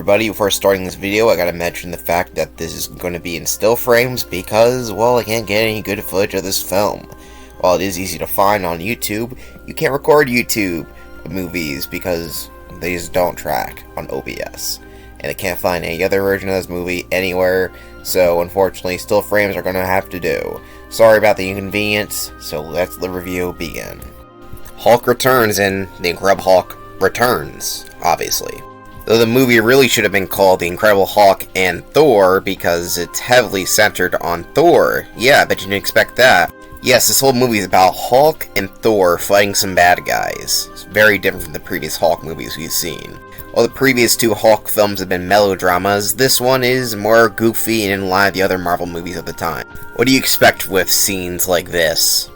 everybody, before starting this video, I gotta mention the fact that this is going to be in still frames because, well, I can't get any good footage of this film. While it is easy to find on YouTube, you can't record YouTube movies because they just don't track on OBS. And I can't find any other version of this movie anywhere, so unfortunately still frames are going to have to do. Sorry about the inconvenience, so let the review begin. Hulk returns in The Incredible Hulk Returns, obviously. Though the movie really should have been called The Incredible Hulk and Thor because it's heavily centered on Thor. Yeah, I bet you didn't expect that. Yes, this whole movie is about Hulk and Thor fighting some bad guys. It's very different from the previous Hulk movies we've seen. While the previous two Hulk films have been melodramas, this one is more goofy and in line with the other Marvel movies of the time. What do you expect with scenes like this?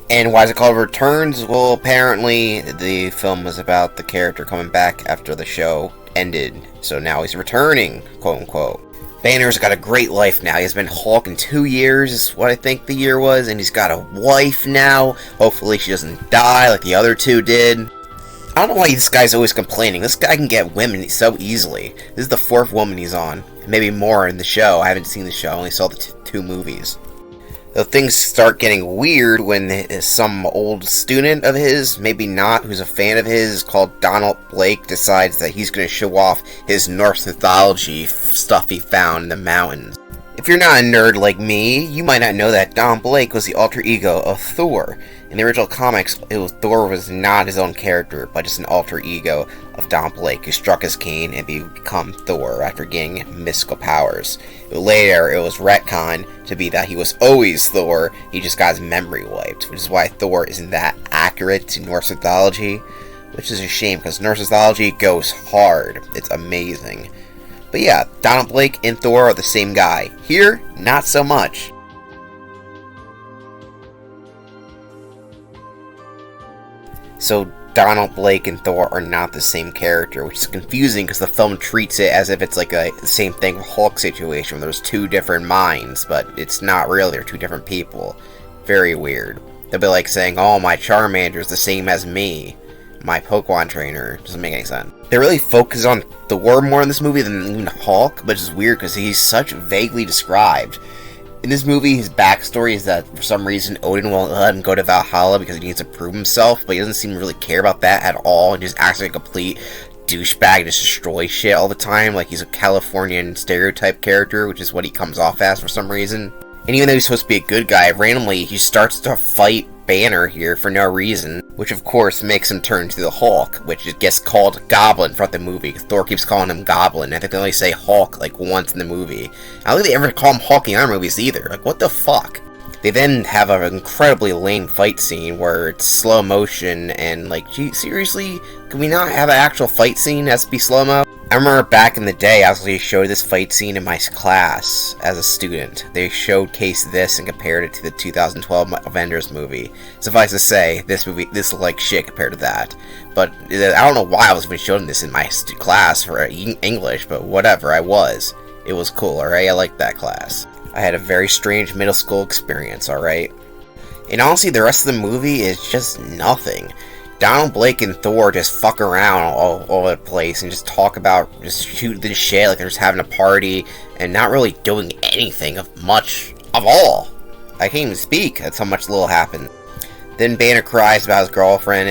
And why is it called Returns? Well, apparently the film was about the character coming back after the show ended, so now he's returning, quote-unquote. Banner's got a great life now. He's been Hulk in 2 years, is what I think the year was, and he's got a wife now. Hopefully she doesn't die like the other two did. I don't know why this guy's always complaining. This guy can get women so easily. This is the 4th woman he's on. Maybe more in the show. I haven't seen the show. I only saw the two movies. Though things start getting weird when some old student of his, maybe not, who's a fan of his, called Donald Blake, decides that he's going to show off his Norse mythology stuff he found in the mountains. If you're not a nerd like me, you might not know that Don Blake was the alter ego of Thor. In the original comics, Thor was not his own character, but just an alter ego of Don Blake, who struck his cane and become Thor after gaining mystical powers. Later, it was retconned to be that he was always Thor, he just got his memory wiped, which is why Thor isn't that accurate to Norse mythology, which is a shame, because Norse mythology goes hard. It's amazing. But yeah, Donald Blake and Thor are the same guy. Here, not so much. So Donald Blake and Thor are not the same character, which is confusing because the film treats it as if it's like the same thing with Hulk situation, where there's two different minds, but it's not really, they're two different people. Very weird. They'll be like saying, oh, my Charmander's the same as me. My Pokemon trainer. Doesn't make any sense. They really focus on Thor more in this movie than even Hulk, which is weird because he's such vaguely described. In this movie, his backstory is that for some reason Odin won't let him go to Valhalla because he needs to prove himself, but he doesn't seem to really care about that at all, and just acts like a complete douchebag and just destroys shit all the time, like he's a Californian stereotype character, which is what he comes off as for some reason. And even though he's supposed to be a good guy, randomly he starts to fight Banner here for no reason, which of course makes him turn to the Hulk, which gets called Goblin throughout the movie. Thor keeps calling him Goblin. I think they only say Hulk like once in the movie. I don't think they ever call him Hulk in other movies either. Like, what the fuck? They then have an incredibly lame fight scene where it's slow motion and like, gee, seriously? Can we not have an actual fight scene that has to be slow-mo? I remember back in the day, I actually showed this fight scene in my class as a student. They showcased this and compared it to the 2012 Avengers movie. Suffice to say, this looked like shit compared to that. But I don't know why I was even showing this in my class for English, but whatever, I was. It was cool, alright? I liked that class. I had a very strange middle school experience, alright? And honestly, the rest of the movie is just nothing. Donald Blake and Thor just fuck around all over the place and just talk about just shooting the shit like they're just having a party and not really doing anything of much of all. I can't even speak. That's how much little happened. Then Banner cries about his girlfriend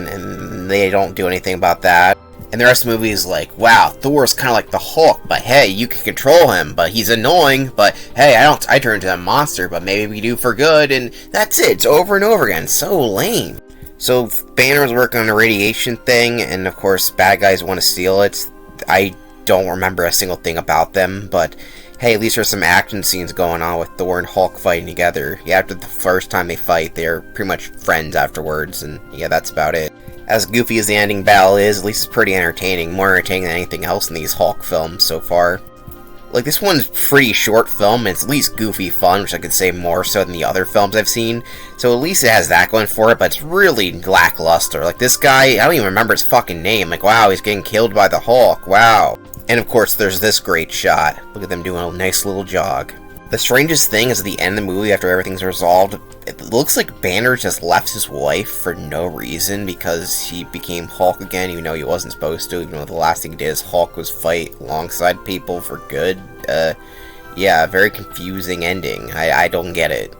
and they don't do anything about that. And the rest of the movie is like, wow, Thor's kind of like the Hulk, but hey, you can control him, but he's annoying, but hey, I turn into a monster, but maybe we do for good, and that's it. It's over and over again. So lame. So Banner's working on the radiation thing, and of course bad guys want to steal it. I don't remember a single thing about them, but hey, at least there's some action scenes going on with Thor and Hulk fighting together. Yeah, after the first time they fight, they're pretty much friends afterwards, and yeah, that's about it. As goofy as the ending battle is, at least it's pretty entertaining. More entertaining than anything else in these Hulk films so far. Like, this one's pretty short film, and it's at least goofy fun, which I could say more so than the other films I've seen. So at least it has that going for it, but it's really lackluster. Like, this guy, I don't even remember his fucking name. Like, wow, he's getting killed by the Hulk, wow. And of course, there's this great shot. Look at them doing a nice little jog. The strangest thing is at the end of the movie, after everything's resolved, it looks like Banner just left his wife for no reason because he became Hulk again, even though he wasn't supposed to, even though the last thing he did as Hulk was fight alongside people for good. Yeah, very confusing ending. I don't get it.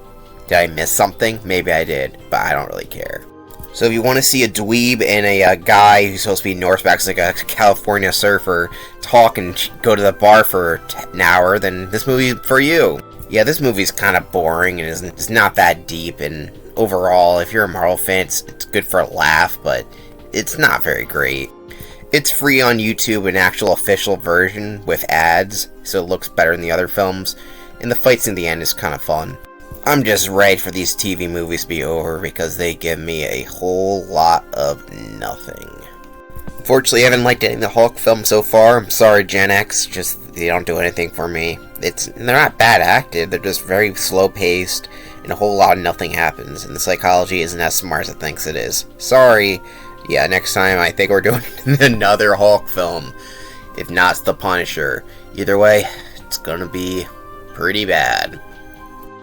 Did I miss something? Maybe I did, but I don't really care. So if you want to see a dweeb and a guy who's supposed to be Northback's like a California surfer talk and go to the bar for an hour, then this movie's for you. Yeah, this movie's kind of boring and it's not that deep, and overall, if you're a Marvel fan, it's good for a laugh, but it's not very great. It's free on YouTube, an actual official version with ads, so it looks better than the other films, and the fights in the end is kind of fun. I'm just ready for these TV movies to be over because they give me a whole lot of nothing. Fortunately, I haven't liked any of the Hulk films so far. I'm sorry, Gen X, just they don't do anything for me. They're not bad acted, they're just very slow paced, and a whole lot of nothing happens, and the psychology isn't as smart as it thinks it is. Sorry. Yeah, next time I think we're doing another Hulk film. If not, it's The Punisher. Either way, it's gonna be pretty bad.